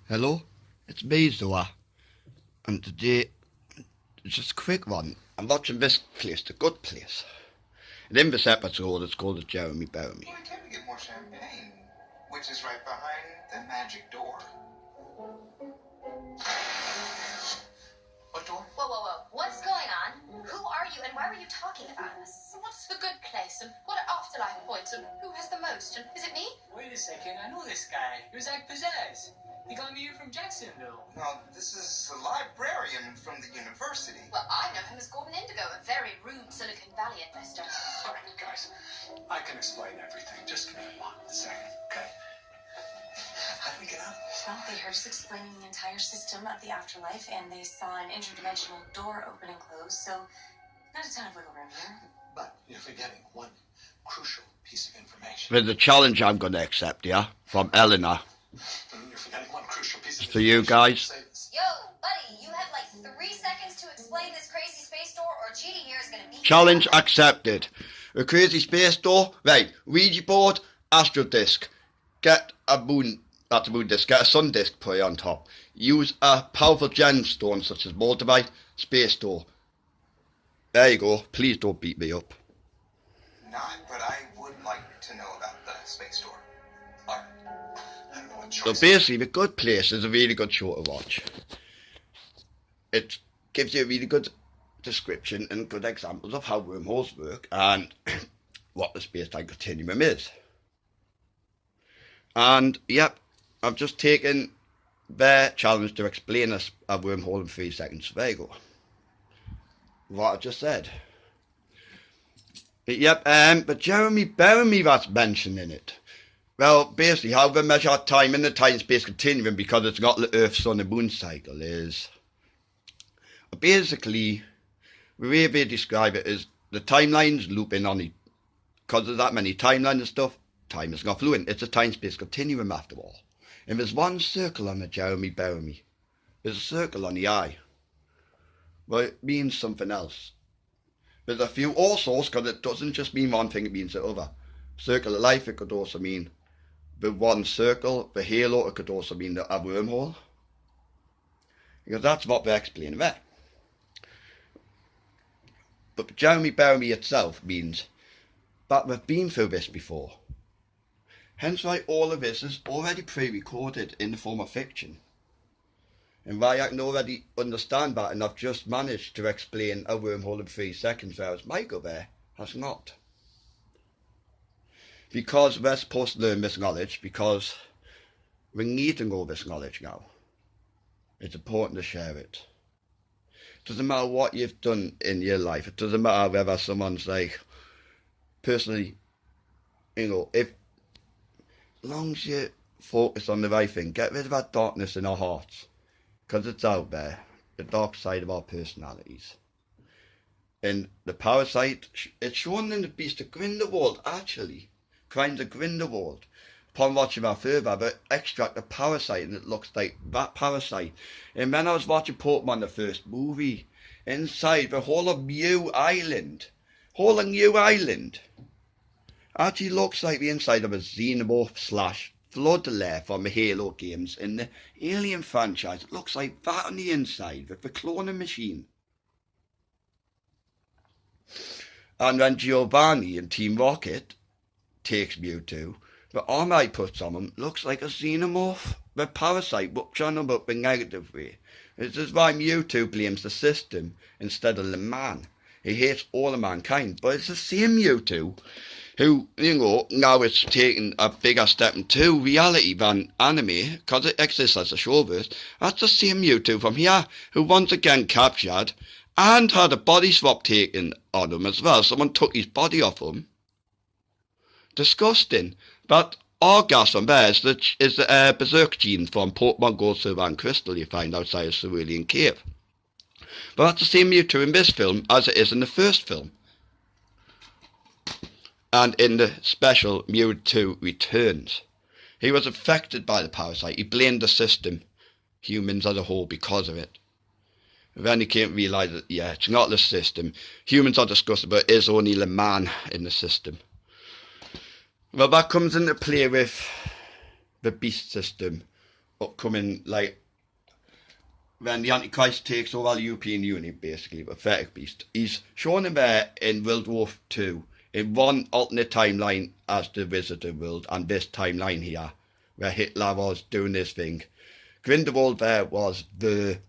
Hello, it's me, Zoa, and today, it's just a quick one. I'm watching this place, The Good Place. And in this episode, it's called the Jeremy Bearimy. Well, I came to get more champagne, which is right behind the magic door. What door? Whoa. What's going on? Who are you and why were you talking about us? What's the good place and what are afterlife points and who has the most and is it me? Wait a second, I know this guy. He was like Pizzazz. He got me here from Jacksonville. No, this is the librarian from the university. Well, I know him as Gordon Indigo, a very rude Silicon Valley investor. All right, guys, I can explain everything. Just give me 1 second, okay? How do we get out of this? Well, they heard us explaining the entire system of the afterlife, and they saw an interdimensional door open and close, so not a ton of wiggle room here. But you're forgetting one crucial piece of information. There's a challenge I'm going to accept, yeah, from Eleanor. You're forgetting one crucial piece of For you guys. Yo, buddy, you have like 3 seconds to explain this crazy space door or cheating here is going to be... Challenge accepted. A crazy space door. Right, Ouija board, astro disc. Get a moon, not a moon disc, get a sun disc, put it on top. Use a powerful gemstone such as Moldavite, space door. There you go. Please don't beat me up. Not, but I would like to know about the space door. All right. I don't know what So choice. basically, The Good Place is a really good show to watch. It gives you a really good description and good examples of how wormholes work and what the space-time continuum is. And, yep, I've just taken their challenge to explain a wormhole in 3 seconds. There you go. What I just said. Yep, but Jeremy Bearimy that's mentioned in it. Well, basically, how they measure time in the time-space continuum, because it's got the Earth, Sun and Moon cycle, is... Basically, the way they describe it is the timeline's looping on it. Because there's that many timelines and stuff, time is not fluent. It's a time-space continuum after all. And there's one circle on the Jeremy Bearimy. There's a circle on the eye. Well, it means something else. There's a few also, because it doesn't just mean one thing, it means the other. Circle of life, it could also mean the one circle. The halo, it could also mean a wormhole. Because that's what they're explaining there. But Jeremy Bearimy itself means that we've been through this before. Hence why all of this is already pre-recorded in the form of fiction. And why I can already understand that, and I've just managed to explain a wormhole in 3 seconds, whereas Michael there has not. Because we're supposed to learn this knowledge, because we need to know this knowledge now. It's important to share it. It doesn't matter what you've done in your life. It doesn't matter whether someone's like, personally, you know, as long as you focus on the right thing, get rid of that darkness in our hearts. Because it's out there, the dark side of our personalities. And the parasite, it's shown in the Beast of Grindelwald, actually. Crimes of Grindelwald. Upon watching that further, they extract the parasite, and it looks like that parasite. And when I was watching Pokemon, the first movie, inside the whole of Mew Island, actually looks like the inside of a Xenomorph / Flood lair from the Halo games in the Alien franchise. It looks like that on the inside with the cloning machine. And when Giovanni and Team Rocket takes Mewtwo, the armor he puts on him looks like a Xenomorph, the parasite, Rupture him up the negative way. This is why Mewtwo blames the system instead of the man. He hates all of mankind, but it's the same Mewtwo who, you know, now it's taking a bigger step into reality than anime, because it exists as a showverse. That's the same Mewtwo from here, who once again captured and had a body swap taken on him as well. Someone took his body off him. Disgusting. But our gas from there is the Berserk Gene from Pokemon Gold, Silver and Crystal you find outside of Cerulean Cave. But that's the same Mewtwo in this film as it is in the first film. And in the special, Mewtwo Returns. He was affected by the parasite. He blamed the system, humans as a whole, because of it. Then he came to realise that, yeah, it's not the system. Humans are disgusting, but it is only the man in the system. Well, that comes into play with the beast system upcoming, like, when the Antichrist takes over the European Union, basically, the Pathetic Beast. He's shown him there in World War II, in one alternate timeline as the Wizarding World, and this timeline here, where Hitler was doing this thing. Grindelwald there was the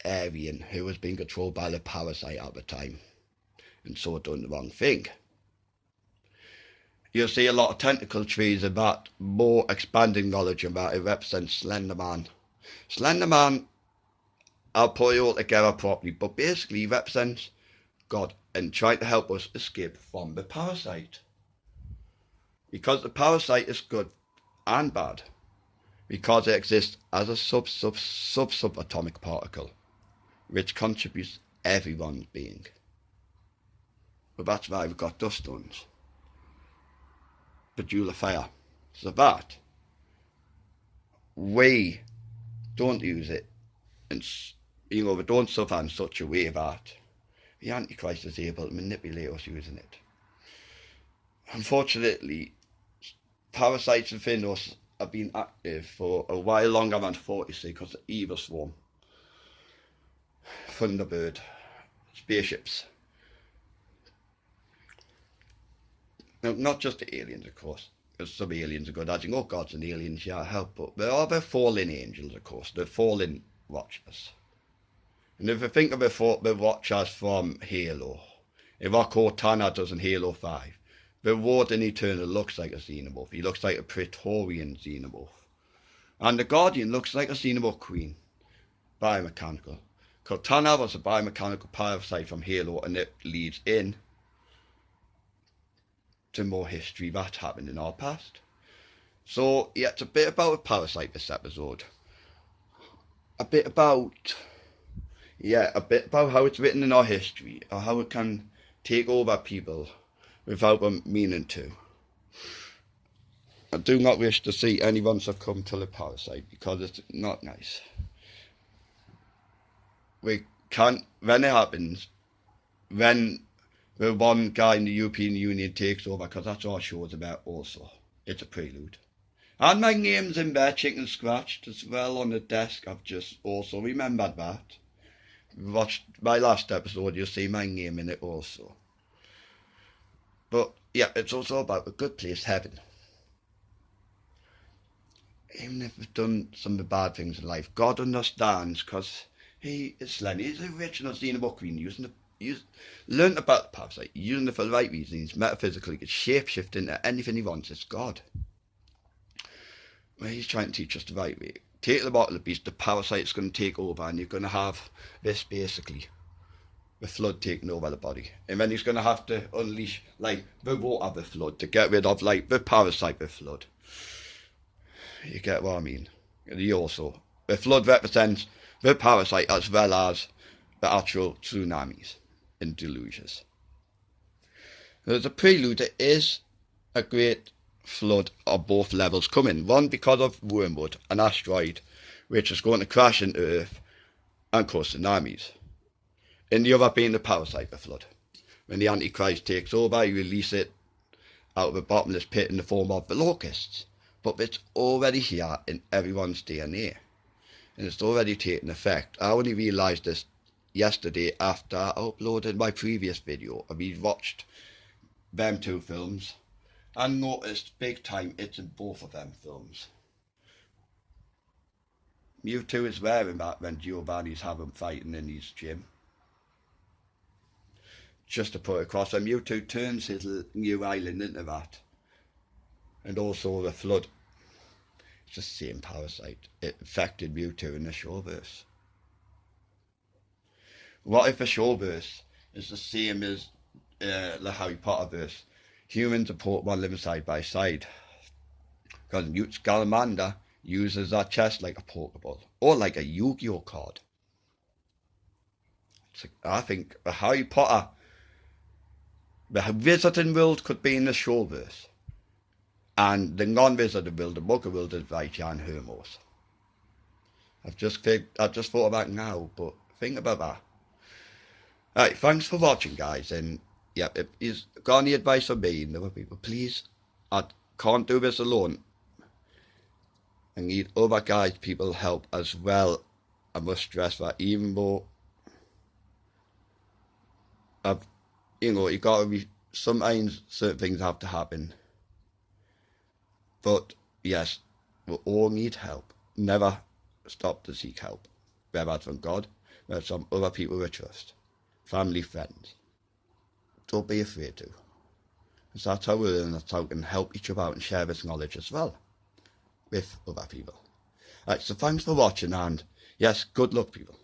Aryan, who was being controlled by the parasite at the time, and so done the wrong thing. You'll see a lot of tentacle trees and that, more expanding knowledge about it represents Slenderman. Slenderman, I'll put it all together properly, but basically he represents God and trying to help us escape from the parasite. Because the parasite is good and bad, because it exists as a subatomic particle, which contributes everyone's being. But that's why we've got dust storms. Bejeweled fire. So that we don't use it, and we don't suffer in such a way that the Antichrist is able to manipulate us using it. Unfortunately, parasites within us have been active for a while longer than 40, because of Evilswarm, Thunderbird, spaceships. Now, not just the aliens, of course, because some aliens are good. As you know, gods and aliens, yeah, help, but there are the fallen angels, of course, the fallen watchers. And if you think of the watchers from Halo, if our Cortana does in Halo 5, the Warden Eternal looks like a Xenomorph. He looks like a Praetorian Xenomorph. And the Guardian looks like a Xenomorph Queen, biomechanical. Cortana was a biomechanical parasite from Halo, and it leads in to more history that happened in our past. So yeah, it's a bit about a parasite this episode. A bit about how it's written in our history, or how it can take over people without them meaning to. I do not wish to see anyone succumb to the parasite, because it's not nice. We can't, when it happens, when the one guy in the European Union takes over, because that's our show's about also. It's a prelude. And my name's in there, chicken scratched as well on the desk. I've just also remembered that. If you watched my last episode, you'll see my name in it also. But yeah, it's also about a good place, heaven. Even if we've done some of the bad things in life, God understands, because he is Lenny. He's the original Xenomorph Queen, learned about the parasite, using it for the right reasons, metaphysically, he can shape-shift into anything he wants. It's God. Well, he's trying to teach us the right way. Take the bottle of beast, the parasite's going to take over, and you're going to have this, basically, the flood taking over the body. And then he's going to have to unleash, like, the water, the flood, to get rid of, like, the parasite, the flood. You get what I mean? The flood represents the parasite as well as the actual tsunamis and deluges. There's a prelude. There is a great flood of both levels coming. One because of Wormwood, an asteroid which is going to crash into Earth and cause tsunamis. And the other being the parasite, the flood. When the Antichrist takes over, you release it out of a bottomless pit in the form of the Locusts. But it's already here in everyone's DNA. And it's already taken effect. I only realised this yesterday after I uploaded my previous video. I watched them two films and noticed big time it's in both of them films. Mewtwo is wearing that when Giovanni's having fighting in his gym. Just to put it across, and Mewtwo turns his new island into that. And also the flood. It's the same parasite. It affected Mewtwo in the showverse. What if the showverse is the same as the Harry Potter verse? Humans and Pokemon living side by side. Because Newt Scamander uses that chest like a Pokeball. Or like a Yu-Gi-Oh card. I think the Harry Potter, the Wizarding World could be in the showverse. And the non-Wizarding World, the Mugger World, is right here in Hermos. I've just thought about it now, but think about that. Alright, thanks for watching, guys, and yeah, if you've got any advice for me and other people, please, I can't do this alone. I need other guys, people help as well. I must stress that even though you gotta be, sometimes certain things have to happen. But yes, we all need help. Never stop to seek help. Whether it's from God, whether it's from other people we trust, family, friends. Don't be afraid to. Because that's how we learn, that's how we can help each other out and share this knowledge as well with other people. Right, so thanks for watching, and yes, good luck, people.